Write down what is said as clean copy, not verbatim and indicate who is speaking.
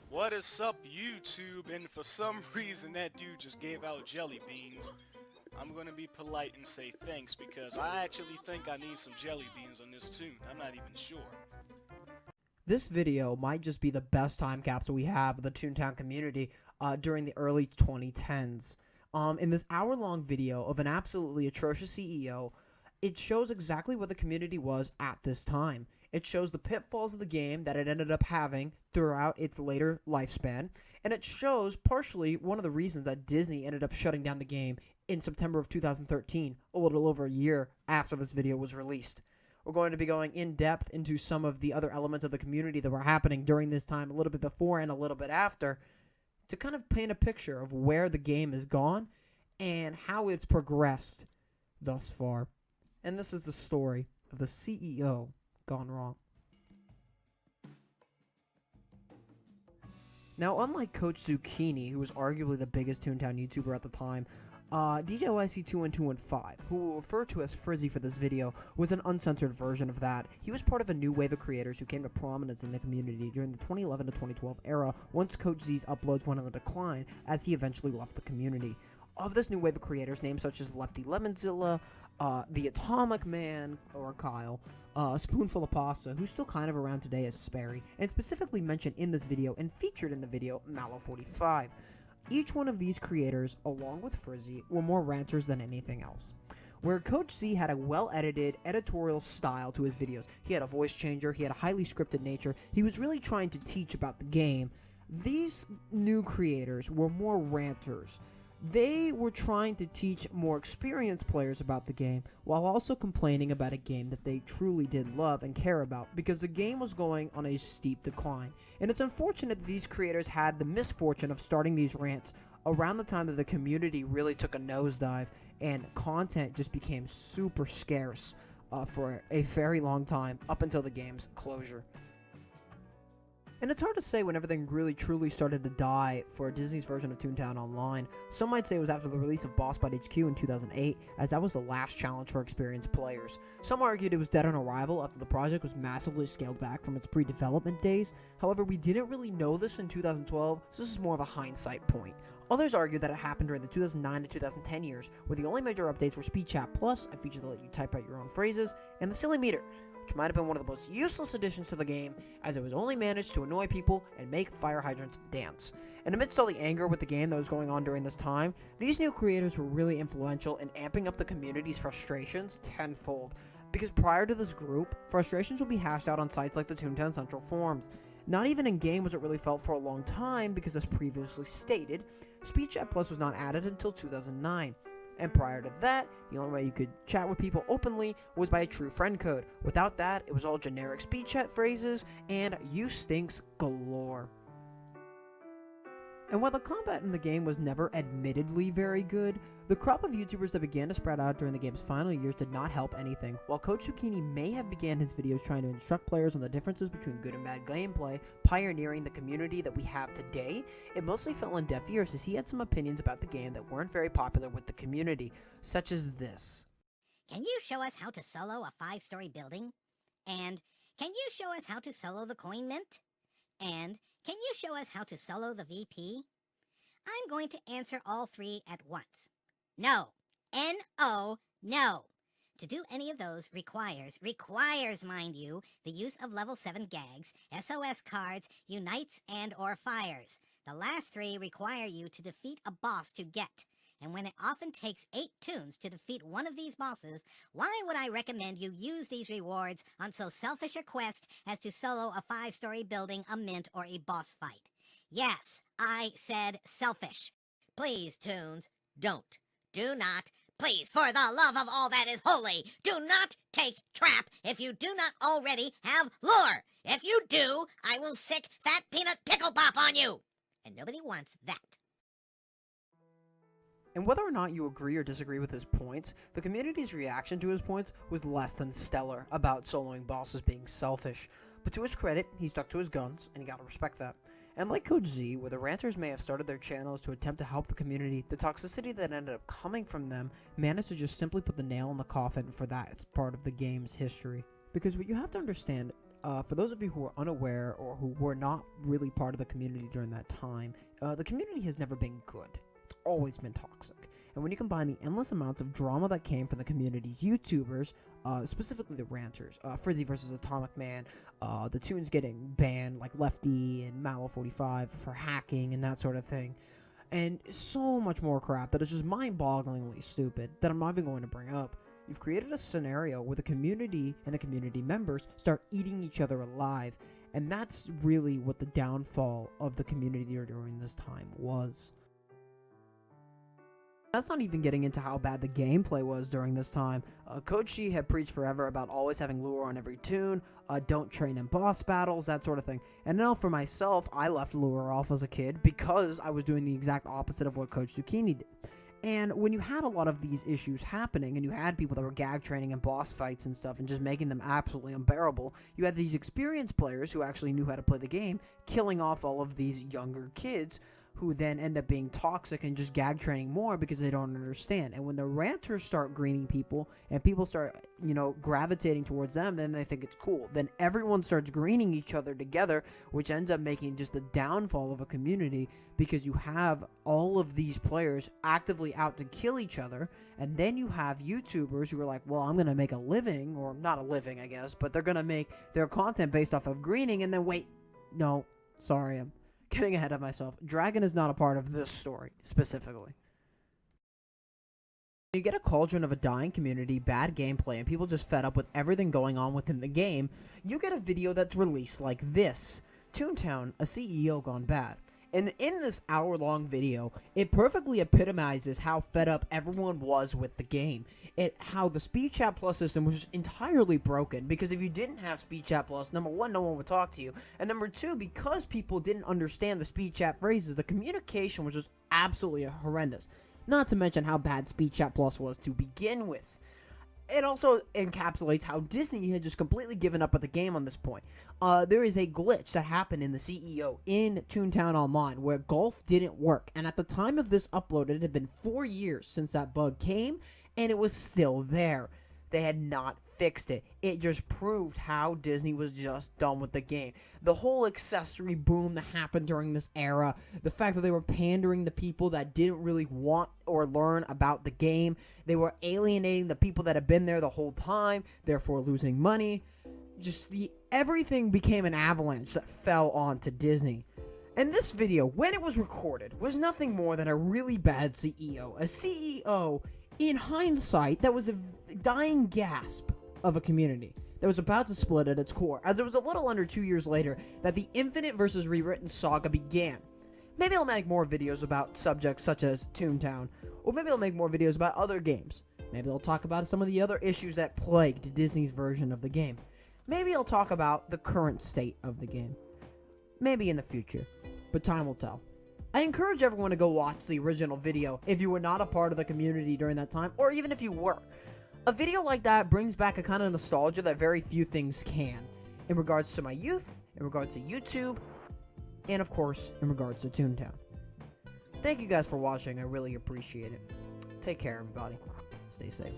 Speaker 1: What is up, YouTube? And for some reason that dude just gave out jelly beans. I'm gonna be polite and say thanks because I actually think I need some jelly beans on this tune. I'm not even sure.
Speaker 2: This video might just be the best time capsule we have of the ToonTown community during the early 2010s. In this hour-long video of an absolutely atrocious CEO, it shows exactly what the community was at this time. It shows the pitfalls of the game that it ended up having throughout its later lifespan, and it shows partially one of the reasons that Disney ended up shutting down the game in September of 2013, a little over a year after this video was released. We're going to be going in depth into some of the other elements of the community that were happening during this time, a little bit before and a little bit after, to kind of paint a picture of where the game has gone and how it's progressed thus far. And this is the story of the CEO gone wrong. Now, unlike Coach Zucchini, who was arguably the biggest ToonTown YouTuber at the time, DJYC21215, who we'll refer to as Frizzy for this video, was an uncensored version of that. He was part of a new wave of creators who came to prominence in the community during the 2011 to 2012 era once Coach Z's uploads went on the decline as he eventually left the community. Of this new wave of creators, names such as Lefty Lemonzilla, the Atomic Man, or Kyle, Spoonful of Pasta, who's still kind of around today as Sperry, and specifically mentioned in this video and featured in the video, Mallow45. Each one of these creators, along with Frizzy, were more ranters than anything else. Where Coach Z had a well-edited editorial style to his videos, he had a voice changer, he had a highly scripted nature, he was really trying to teach about the game. These new creators were more ranters. They were trying to teach more experienced players about the game while also complaining about a game that they truly did love and care about because the game was going on a steep decline. And it's unfortunate that these creators had the misfortune of starting these rants around the time that the community really took a nosedive and content just became super scarce for a very long time up until the game's closure. And it's hard to say when everything really truly started to die for Disney's version of ToonTown Online. Some might say it was after the release of Boss Fight HQ in 2008, as that was the last challenge for experienced players. Some argued it was dead on arrival after the project was massively scaled back from its pre-development days. However, we didn't really know this in 2012, so this is more of a hindsight point. Others argue that it happened during the 2009 to 2010 years, where the only major updates were Speed Chat Plus, a feature that let you type out your own phrases, and the Silly Meter, which might have been one of the most useless additions to the game, as it was only managed to annoy people and make fire hydrants dance. And amidst all the anger with the game that was going on during this time, these new creators were really influential in amping up the community's frustrations tenfold. Because prior to this group, frustrations would be hashed out on sites like the ToonTown Central forums. Not even in game was it really felt for a long time, because as previously stated, Speed Chat Plus was not added until 2009. And prior to that, the only way you could chat with people openly was by a true friend code. Without that, it was all generic speed chat phrases and you stinks galore. And while the combat in the game was never admittedly very good, the crop of YouTubers that began to spread out during the game's final years did not help anything. While Coach Zucchini may have began his videos trying to instruct players on the differences between good and bad gameplay, pioneering the community that we have today, it mostly fell on deaf ears as he had some opinions about the game that weren't very popular with the community, such as this.
Speaker 3: Can you show us how to solo a 5-story building? And can you show us how to solo the coin mint? And can you show us how to solo the VP? I'm going to answer all three at once. No. N-O, no. To do any of those requires, mind you, the use of level 7 gags, SOS cards, unites, and or fires. The last three require you to defeat a boss to get. And when it often takes 8 tunes to defeat one of these bosses, why would I recommend you use these rewards on so selfish a quest as to solo a 5-story building, a mint, or a boss fight? Yes, I said selfish. Please, tunes, don't. Do not, please, for the love of all that is holy, do not take trap if you do not already have lure. If you do, I will sick that peanut pickle pop on you. And nobody wants that.
Speaker 2: And whether or not you agree or disagree with his points, the community's reaction to his points was less than stellar about soloing bosses being selfish. But to his credit, he stuck to his guns, and you gotta respect that. And like Coach Z, where the ranters may have started their channels to attempt to help the community, the toxicity that ended up coming from them managed to just simply put the nail in the coffin for that. It's part of the game's history. Because what you have to understand, For those of you who are unaware or who were not really part of the community during that time, the community has never been good. It's always been toxic. And when you combine the endless amounts of drama that came from the community's YouTubers, specifically the ranters, Frizzy versus Atomic Man, the tunes getting banned like Lefty and Mallow45 for hacking and that sort of thing, and so much more crap that is just mind-bogglingly stupid that I'm not even going to bring up. You've created a scenario where the community and the community members start eating each other alive, and that's really what the downfall of the community during this time was. That's not even getting into how bad the gameplay was during this time. Coach G had preached forever about always having lure on every tune, don't train in boss battles, that sort of thing. And now for myself, I left lure off as a kid because I was doing the exact opposite of what Coach Zucchini did. And when you had a lot of these issues happening, and you had people that were gag training in boss fights and stuff, and just making them absolutely unbearable, you had these experienced players who actually knew how to play the game, killing off all of these younger kids, who then end up being toxic and just gag training more because they don't understand. And when the ranters start greening people, and people start, gravitating towards them, then they think it's cool. Then everyone starts greening each other together, which ends up making just the downfall of a community, because you have all of these players actively out to kill each other, and then you have YouTubers who are like, well, I'm going to make a living, or not a living, I guess, but they're going to make their content based off of greening, and then wait, no, sorry, I'm getting ahead of myself. Dragon is not a part of this story, specifically. You get a cauldron of a dying community, bad gameplay, and people just fed up with everything going on within the game, you get a video that's released like this. ToonTown, a CEO gone bad. And in this hour-long video, it perfectly epitomizes how fed up everyone was with the game. How the Speed Chat Plus system was just entirely broken, because if you didn't have Speed Chat Plus, number one, no one would talk to you, and number two, because people didn't understand the Speed Chat phrases, the communication was just absolutely horrendous. Not to mention how bad Speed Chat Plus was to begin with. It also encapsulates how Disney had just completely given up at the game on this point. There is a glitch that happened in the CEO in ToonTown Online where golf didn't work. And at the time of this upload, it had been 4 years since that bug came, and it was still there. They had not fixed it. It just proved how Disney was just done with the game. The whole accessory boom that happened during this era, the fact that they were pandering to people that didn't really want or learn about the game, they were alienating the people that had been there the whole time, therefore losing money. Just everything became an avalanche that fell onto Disney. And this video, when it was recorded, was nothing more than a really bad CEO. A CEO, in hindsight, that was a dying gasp of a community that was about to split at its core, as it was a little under 2 years later that the Infinite versus Rewritten saga began. Maybe I'll make more videos about subjects such as ToonTown, or maybe I'll make more videos about other games. Maybe I'll talk about some of the other issues that plagued Disney's version of the game. Maybe I'll talk about the current state of the game. Maybe in the future, but time will tell. I encourage everyone to go watch the original video if you were not a part of the community during that time, or even if you were. A video like that brings back a kind of nostalgia that very few things can, in regards to my youth, in regards to YouTube, and of course, in regards to ToonTown. Thank you guys for watching, I really appreciate it. Take care, everybody. Stay safe.